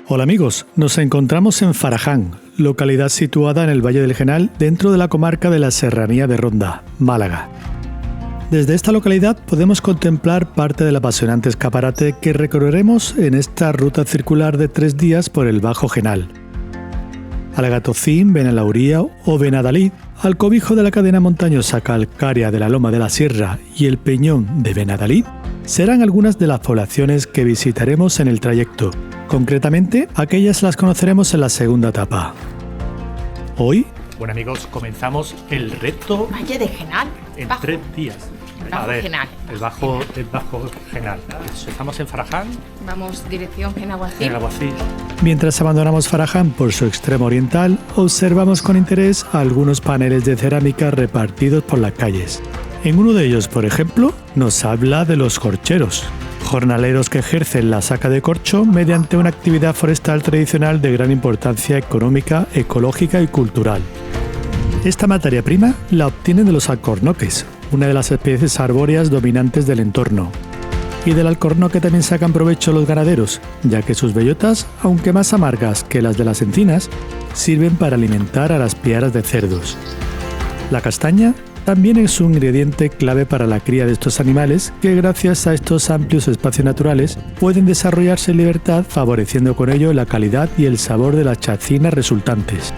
Hola amigos, nos encontramos en Faraján, localidad situada en el Valle del Genal, dentro de la comarca de la Serranía de Ronda, Málaga. Desde esta localidad podemos contemplar parte del apasionante escaparate que recorreremos en esta ruta circular de 3 días por el Bajo Genal. Algatocín, Benalauría o Benadalid, al cobijo de la cadena montañosa calcárea de la Loma de la Sierra y el Peñón de Benadalid, serán algunas de las poblaciones que visitaremos en el trayecto. Concretamente, aquellas las conoceremos en la segunda etapa. Hoy, bueno amigos, comenzamos el reto Valle de Genal en Bajo. 3 días. Bajo Genal. El Bajo Genal. Estamos en Faraján. Vamos dirección Benaguacil. Mientras abandonamos Faraján por su extremo oriental, observamos con interés algunos paneles de cerámica repartidos por las calles. En uno de ellos, por ejemplo, nos habla de los corcheros, jornaleros que ejercen la saca de corcho mediante una actividad forestal tradicional de gran importancia económica, ecológica y cultural. Esta materia prima la obtienen de los alcornoques, una de las especies arbóreas dominantes del entorno. Y del alcornoque también sacan provecho los ganaderos, ya que sus bellotas, aunque más amargas que las de las encinas, sirven para alimentar a las piaras de cerdos. La castaña también es un ingrediente clave para la cría de estos animales que, gracias a estos amplios espacios naturales, pueden desarrollarse en libertad, favoreciendo con ello la calidad y el sabor de las chacinas resultantes.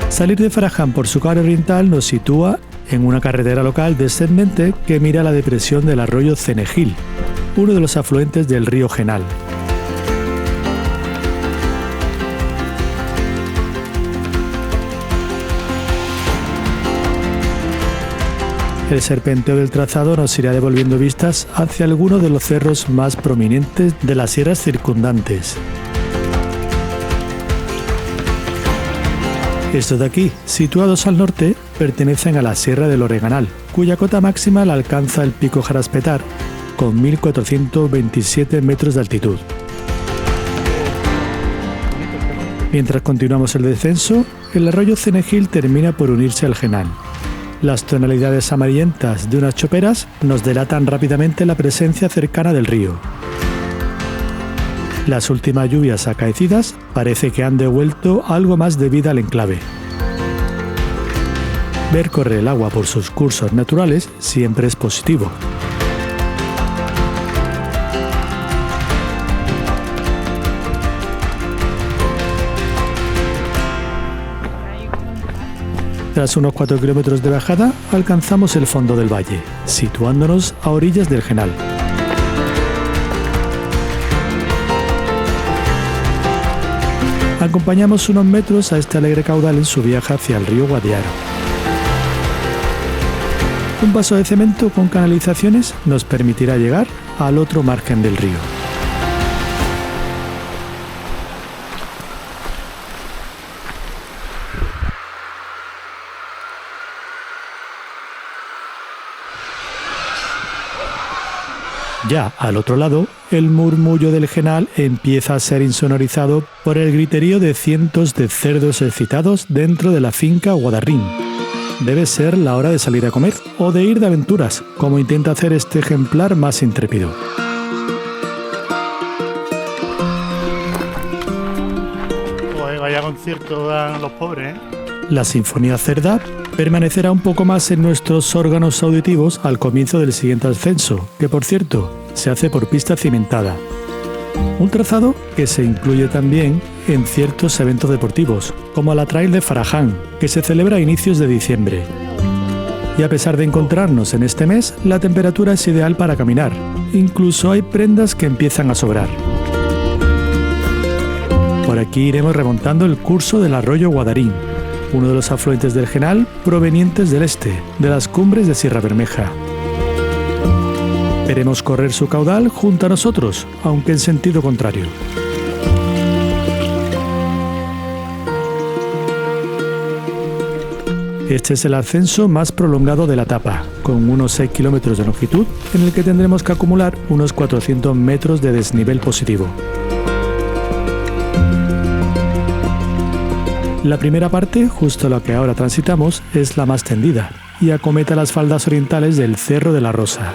Salir de Faraján por su cara oriental nos sitúa en una carretera local descendente que mira la depresión del arroyo Cenegil, uno de los afluentes del río Genal. El serpenteo del trazado nos irá devolviendo vistas hacia algunos de los cerros más prominentes de las sierras circundantes. Estos de aquí, situados al norte, pertenecen a la Sierra del Oreganal, cuya cota máxima la alcanza el pico Jaraspetar, con 1.427 metros de altitud. Mientras continuamos el descenso, el arroyo Cenegil termina por unirse al Genal. Las tonalidades amarillentas de unas choperas nos delatan rápidamente la presencia cercana del río. Las últimas lluvias acaecidas parece que han devuelto algo más de vida al enclave. Ver correr el agua por sus cursos naturales siempre es positivo. Tras unos 4 kilómetros de bajada, alcanzamos el fondo del valle, situándonos a orillas del Genal. Acompañamos unos metros a este alegre caudal en su viaje hacia el río Guadiaro. Un paso de cemento con canalizaciones nos permitirá llegar al otro margen del río. Ya al otro lado, el murmullo del Genal empieza a ser insonorizado por el griterío de cientos de cerdos excitados dentro de la finca Guadarrín. Debe ser la hora de salir a comer o de ir de aventuras, como intenta hacer este ejemplar más intrépido. Pues vaya concierto dan los pobres, ¿eh? La sinfonía cerda permanecerá un poco más en nuestros órganos auditivos al comienzo del siguiente ascenso, que por cierto, se hace por pista cimentada. Un trazado que se incluye también en ciertos eventos deportivos, como la Trail de Faraján, que se celebra a inicios de diciembre. Y a pesar de encontrarnos en este mes, la temperatura es ideal para caminar. Incluso hay prendas que empiezan a sobrar. Por aquí iremos remontando el curso del arroyo Guadarín, uno de los afluentes del Genal provenientes del este, de las cumbres de Sierra Bermeja. Veremos correr su caudal junto a nosotros, aunque en sentido contrario. Este es el ascenso más prolongado de la etapa, con unos 6 kilómetros de longitud, en el que tendremos que acumular unos 400 metros de desnivel positivo. La primera parte, justo la que ahora transitamos, es la más tendida y acomete las faldas orientales del Cerro de la Rosa.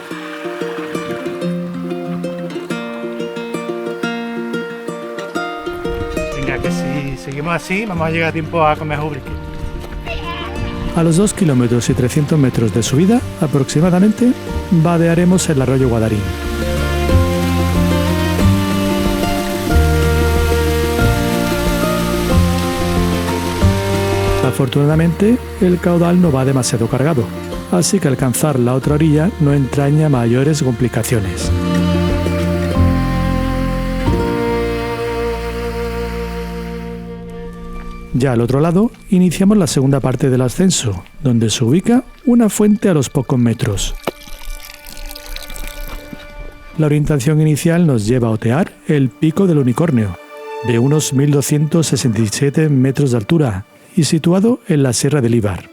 Venga, que si seguimos así vamos a llegar a tiempo a comer jubrique. A los 2 kilómetros y 300 metros de subida, aproximadamente, vadearemos el arroyo Guadarín. Afortunadamente, el caudal no va demasiado cargado, así que alcanzar la otra orilla no entraña mayores complicaciones. Ya al otro lado, iniciamos la segunda parte del ascenso, donde se ubica una fuente a los pocos metros. La orientación inicial nos lleva a otear el Pico del Unicornio, de unos 1267 metros de altura y situado en la Sierra del Íbar.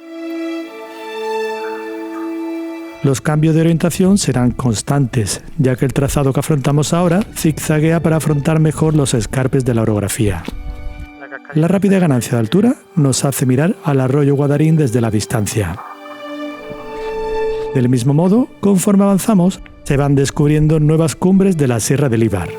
Los cambios de orientación serán constantes, ya que el trazado que afrontamos ahora zigzaguea para afrontar mejor los escarpes de la orografía. La rápida ganancia de altura nos hace mirar al arroyo Guadarín desde la distancia. Del mismo modo, conforme avanzamos, se van descubriendo nuevas cumbres de la Sierra del Íbar.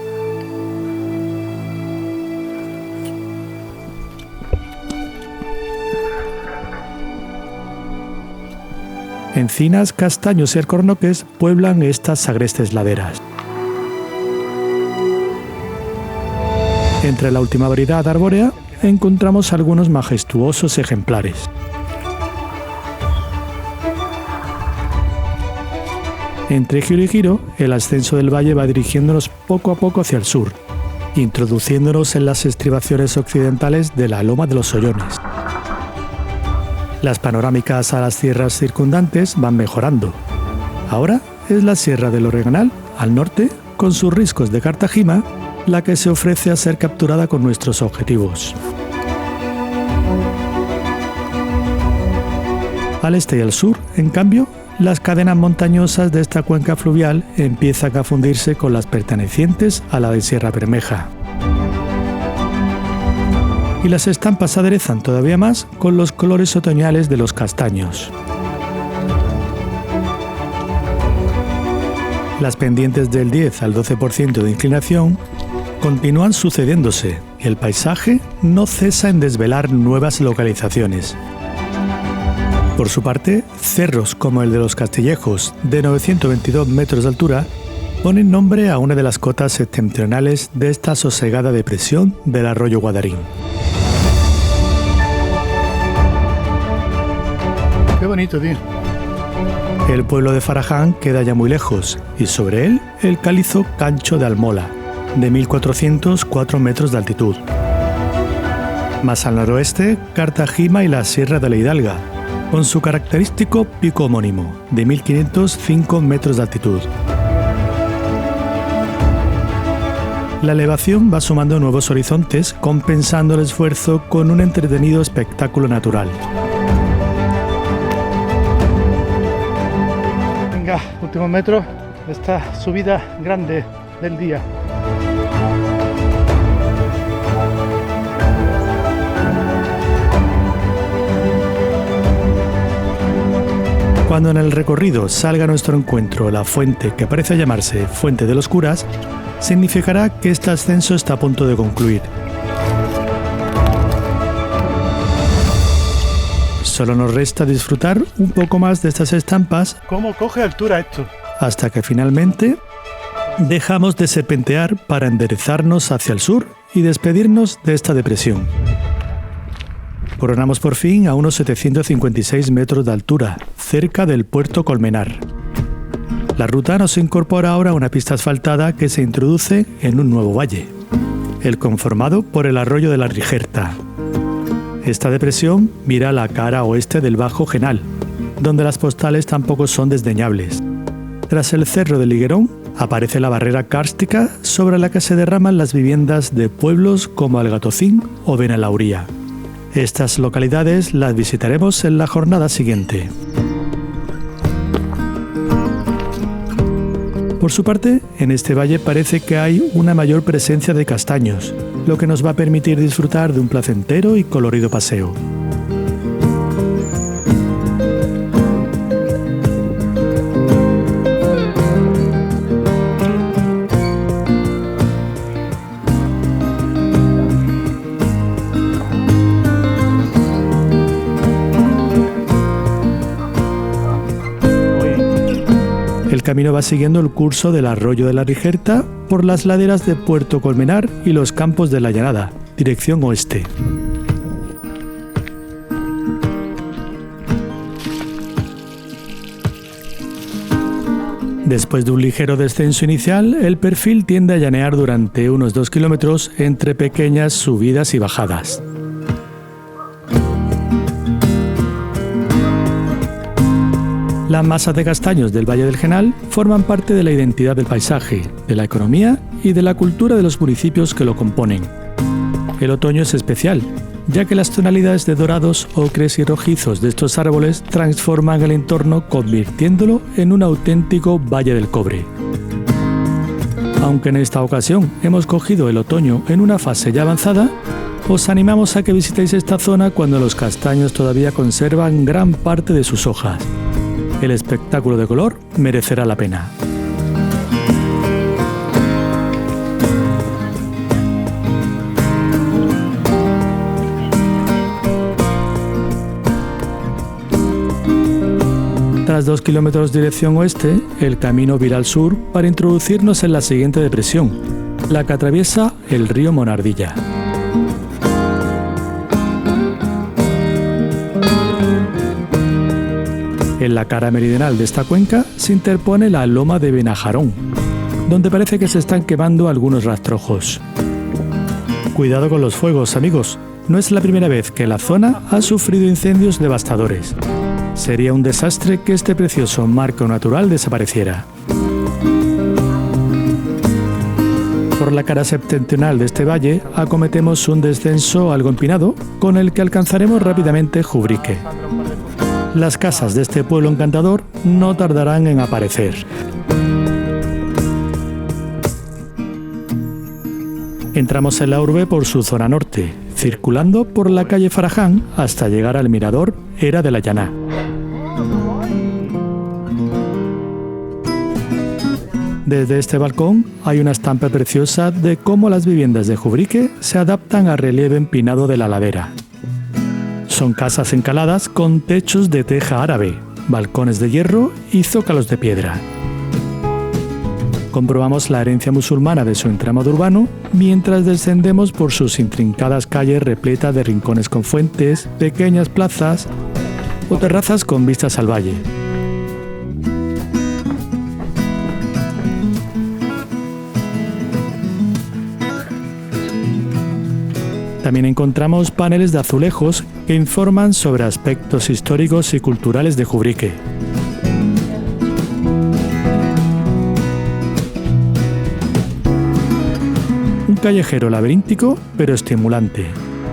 Encinas, castaños y alcornoques pueblan estas agrestes laderas. Entre la última variedad arbórea encontramos algunos majestuosos ejemplares. Entre giro y giro, el ascenso del valle va dirigiéndonos poco a poco hacia el sur, introduciéndonos en las estribaciones occidentales de la Loma de los Ollones. Las panorámicas a las sierras circundantes van mejorando. Ahora es la Sierra del Oreganal, al norte, con sus riscos de Cartagima, la que se ofrece a ser capturada con nuestros objetivos. Al este y al sur, en cambio, las cadenas montañosas de esta cuenca fluvial empiezan a fundirse con las pertenecientes a la de Sierra Bermeja. Y las estampas se aderezan todavía más con los colores otoñales de los castaños. Las pendientes del 10 al 12% de inclinación continúan sucediéndose y el paisaje no cesa en desvelar nuevas localizaciones. Por su parte, cerros como el de los Castillejos, de 922 metros de altura, ponen nombre a una de las cotas septentrionales de esta sosegada depresión del arroyo Guadarín. Qué bonito, tío. El pueblo de Faraján queda ya muy lejos y sobre él el cálizo Cancho de Almola, de 1404 metros de altitud. Más al noroeste, Cartagima y la Sierra de la Hidalga, con su característico pico homónimo, de 1505 metros de altitud. La elevación va sumando nuevos horizontes, compensando el esfuerzo con un entretenido espectáculo natural. Venga, últimos metros de esta subida grande del día. Cuando en el recorrido salga a nuestro encuentro la fuente que parece llamarse Fuente de los Curas, significará que este ascenso está a punto de concluir. Solo nos resta disfrutar un poco más de estas estampas. ¿Cómo coge altura esto? Hasta que finalmente dejamos de serpentear para enderezarnos hacia el sur y despedirnos de esta depresión. Coronamos por fin a unos 756 metros de altura, cerca del puerto Colmenar. La ruta nos incorpora ahora a una pista asfaltada que se introduce en un nuevo valle, el conformado por el arroyo de la Rigerta. Esta depresión mira la cara oeste del Bajo Genal, donde las postales tampoco son desdeñables. Tras el cerro del Higuerón aparece la barrera kárstica sobre la que se derraman las viviendas de pueblos como Algatocín o Benalauría. Estas localidades las visitaremos en la jornada siguiente. Por su parte, en este valle parece que hay una mayor presencia de castaños, lo que nos va a permitir disfrutar de un placentero y colorido paseo. El camino va siguiendo el curso del arroyo de la Rigerta por las laderas de Puerto Colmenar y los campos de la Llanada, dirección oeste. Después de un ligero descenso inicial, el perfil tiende a llanear durante unos 2 kilómetros entre pequeñas subidas y bajadas. Las masas de castaños del Valle del Genal forman parte de la identidad del paisaje, de la economía y de la cultura de los municipios que lo componen. El otoño es especial, ya que las tonalidades de dorados, ocres y rojizos de estos árboles transforman el entorno convirtiéndolo en un auténtico Valle del Cobre. Aunque en esta ocasión hemos cogido el otoño en una fase ya avanzada, os animamos a que visitéis esta zona cuando los castaños todavía conservan gran parte de sus hojas. El espectáculo de color merecerá la pena. Tras 2 kilómetros dirección oeste, el camino vira al sur para introducirnos en la siguiente depresión, la que atraviesa el río Monardilla. En la cara meridional de esta cuenca se interpone la loma de Benajarón, donde parece que se están quemando algunos rastrojos. Cuidado con los fuegos, amigos. No es la primera vez que la zona ha sufrido incendios devastadores. Sería un desastre que este precioso marco natural desapareciera. Por la cara septentrional de este valle acometemos un descenso algo empinado, con el que alcanzaremos rápidamente Jubrique. Las casas de este pueblo encantador no tardarán en aparecer. Entramos en la urbe por su zona norte, circulando por la calle Faraján hasta llegar al mirador Era de la Llaná. Desde este balcón hay una estampa preciosa de cómo las viviendas de Jubrique se adaptan al relieve empinado de la ladera. Son casas encaladas con techos de teja árabe, balcones de hierro y zócalos de piedra. Comprobamos la herencia musulmana de su entramado urbano mientras descendemos por sus intrincadas calles repletas de rincones con fuentes, pequeñas plazas o terrazas con vistas al valle. También encontramos paneles de azulejos que informan sobre aspectos históricos y culturales de Jubrique. Un callejero laberíntico pero estimulante,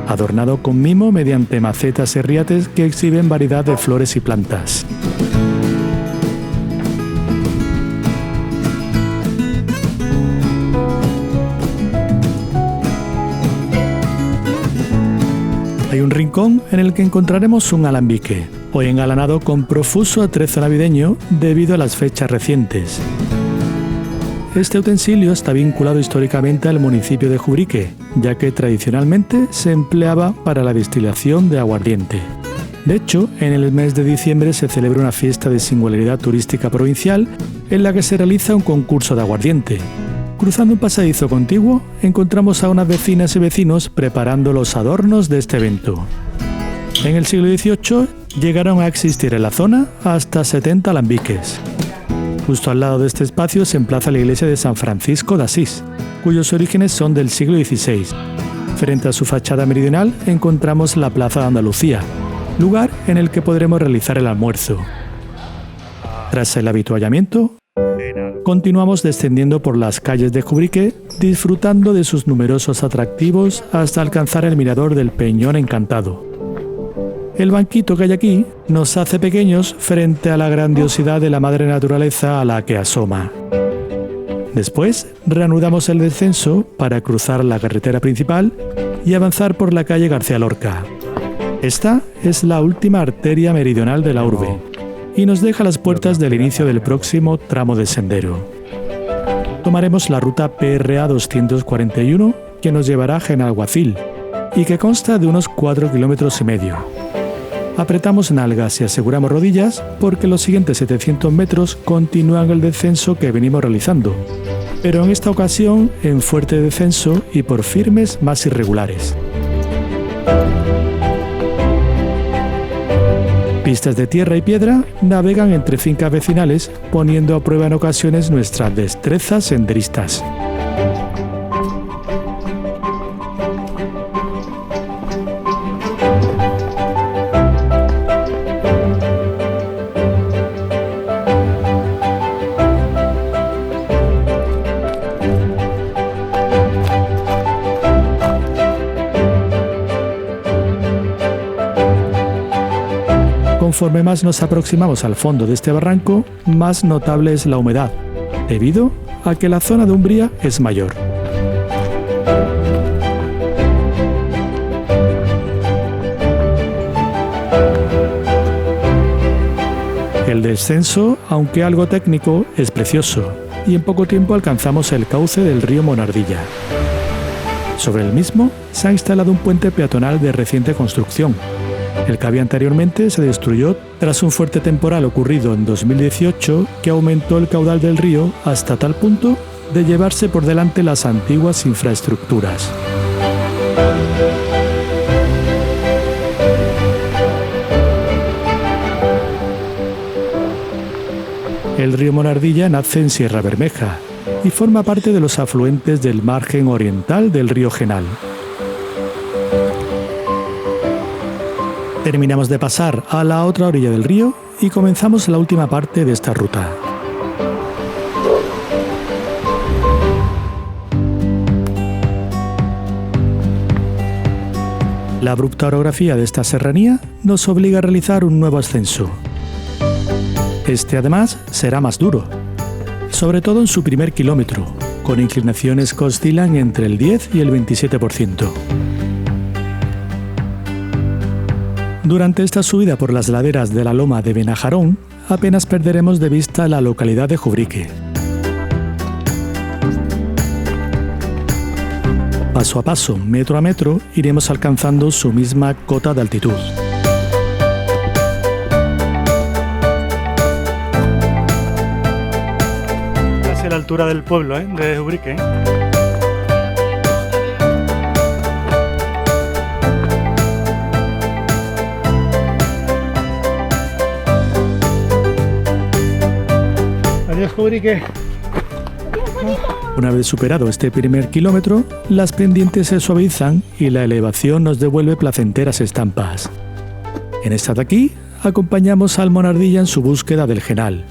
adornado con mimo mediante macetas y riates que exhiben variedad de flores y plantas. Hay un rincón en el que encontraremos un alambique, hoy engalanado con profuso atrezo navideño debido a las fechas recientes. Este utensilio está vinculado históricamente al municipio de Jubrique, ya que tradicionalmente se empleaba para la destilación de aguardiente. De hecho, en el mes de diciembre se celebra una fiesta de singularidad turística provincial en la que se realiza un concurso de aguardiente. Cruzando un pasadizo contiguo, encontramos a unas vecinas y vecinos preparando los adornos de este evento. En el siglo XVIII llegaron a existir en la zona hasta 70 alambiques. Justo al lado de este espacio se emplaza la iglesia de San Francisco de Asís, cuyos orígenes son del siglo XVI. Frente a su fachada meridional encontramos la Plaza de Andalucía, lugar en el que podremos realizar el almuerzo. Tras el habituallamiento, continuamos descendiendo por las calles de Jubrique, disfrutando de sus numerosos atractivos hasta alcanzar el mirador del Peñón Encantado. El banquito que hay aquí nos hace pequeños frente a la grandiosidad de la madre naturaleza a la que asoma. Después, reanudamos el descenso para cruzar la carretera principal y avanzar por la calle García Lorca. Esta es la última arteria meridional de la urbe y nos deja las puertas del inicio del próximo tramo de sendero. Tomaremos la ruta PRA 241 que nos llevará a Genalguacil y que consta de unos 4,5 kilómetros. Apretamos nalgas y aseguramos rodillas porque los siguientes 700 metros continúan el descenso que venimos realizando, pero en esta ocasión en fuerte descenso y por firmes más irregulares. Pistas de tierra y piedra navegan entre fincas vecinales, poniendo a prueba en ocasiones nuestras destrezas senderistas. Conforme más nos aproximamos al fondo de este barranco, más notable es la humedad, debido a que la zona de umbría es mayor. El descenso, aunque algo técnico, es precioso, y en poco tiempo alcanzamos el cauce del río Monardilla. Sobre el mismo se ha instalado un puente peatonal de reciente construcción. El que había anteriormente se destruyó tras un fuerte temporal ocurrido en 2018 que aumentó el caudal del río hasta tal punto de llevarse por delante las antiguas infraestructuras. El río Monardilla nace en Sierra Bermeja y forma parte de los afluentes del margen oriental del río Genal. Terminamos de pasar a la otra orilla del río y comenzamos la última parte de esta ruta. La abrupta orografía de esta serranía nos obliga a realizar un nuevo ascenso. Este además será más duro, sobre todo en su primer kilómetro, con inclinaciones que oscilan entre el 10 y el 27%. Durante esta subida por las laderas de la loma de Benajarón, apenas perderemos de vista la localidad de Jubrique. Paso a paso, metro a metro, iremos alcanzando su misma cota de altitud. Casi a la altura del pueblo, de Jubrique. Adiós, Jubrique. Una vez superado este primer kilómetro, las pendientes se suavizan y la elevación nos devuelve placenteras estampas. En esta de aquí, acompañamos al Monardilla en su búsqueda del Genal,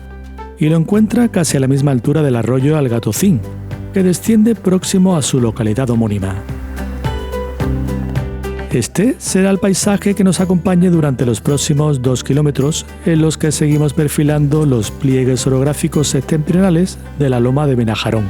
y lo encuentra casi a la misma altura del arroyo Algatocín, que desciende próximo a su localidad homónima. Este será el paisaje que nos acompañe durante los próximos 2 kilómetros, en los que seguimos perfilando los pliegues orográficos septentrionales de la loma de Benajarón.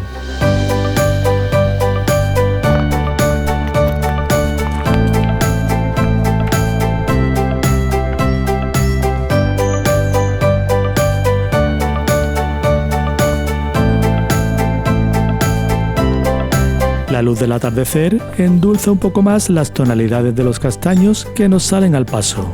La luz del atardecer endulza un poco más las tonalidades de los castaños que nos salen al paso.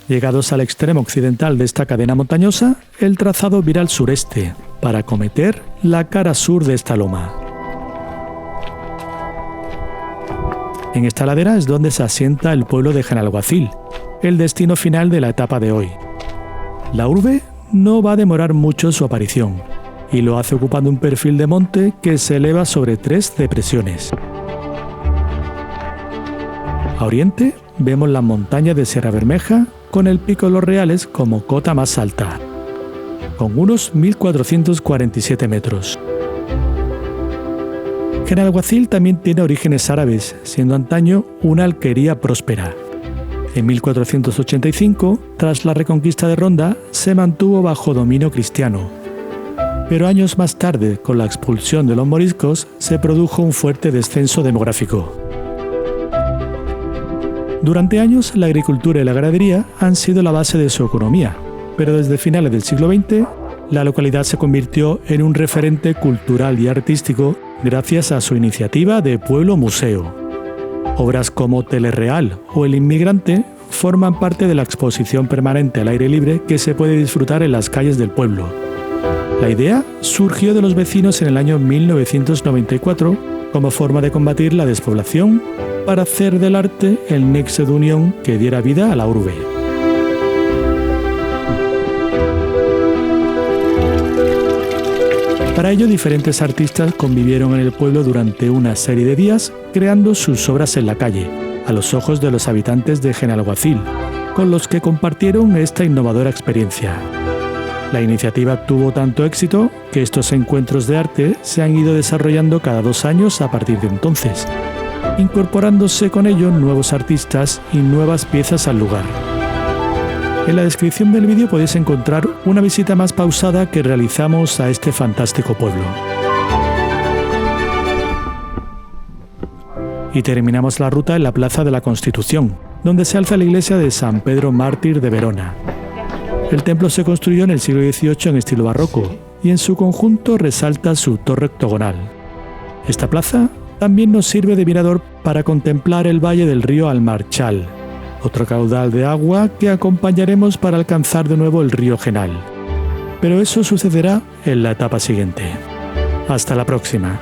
Llegados al extremo occidental de esta cadena montañosa, el trazado vira al sureste, para acometer la cara sur de esta loma. En esta ladera es donde se asienta el pueblo de Genalguacil, el destino final de la etapa de hoy. La urbe no va a demorar mucho su aparición, y lo hace ocupando un perfil de monte que se eleva sobre 3 depresiones. A oriente vemos las montañas de Sierra Bermeja, con el Pico de los Reales como cota más alta, con unos 1447 metros. Genalguacil también tiene orígenes árabes, siendo antaño una alquería próspera. En 1485, tras la reconquista de Ronda, se mantuvo bajo dominio cristiano. pero años más tarde, con la expulsión de los moriscos, se produjo un fuerte descenso demográfico. Durante años, la agricultura y la ganadería han sido la base de su economía, pero desde finales del siglo XX, la localidad se convirtió en un referente cultural y artístico gracias a su iniciativa de Pueblo Museo. Obras como Telereal o El Inmigrante forman parte de la exposición permanente al aire libre que se puede disfrutar en las calles del pueblo. La idea surgió de los vecinos en el año 1994 como forma de combatir la despoblación para hacer del arte el nexo de unión que diera vida a la urbe. Para ello, diferentes artistas convivieron en el pueblo durante una serie de días, creando sus obras en la calle, a los ojos de los habitantes de Genalguacil, con los que compartieron esta innovadora experiencia. La iniciativa tuvo tanto éxito que estos encuentros de arte se han ido desarrollando cada 2 años a partir de entonces, incorporándose con ello nuevos artistas y nuevas piezas al lugar. En la descripción del vídeo podéis encontrar una visita más pausada que realizamos a este fantástico pueblo. Y terminamos la ruta en la Plaza de la Constitución, donde se alza la iglesia de San Pedro Mártir de Verona. El templo se construyó en el siglo XVIII en estilo barroco y en su conjunto resalta su torre octogonal. Esta plaza también nos sirve de mirador para contemplar el valle del río Almarchal, otro caudal de agua que acompañaremos para alcanzar de nuevo el río Genal. Pero eso sucederá en la etapa siguiente. Hasta la próxima.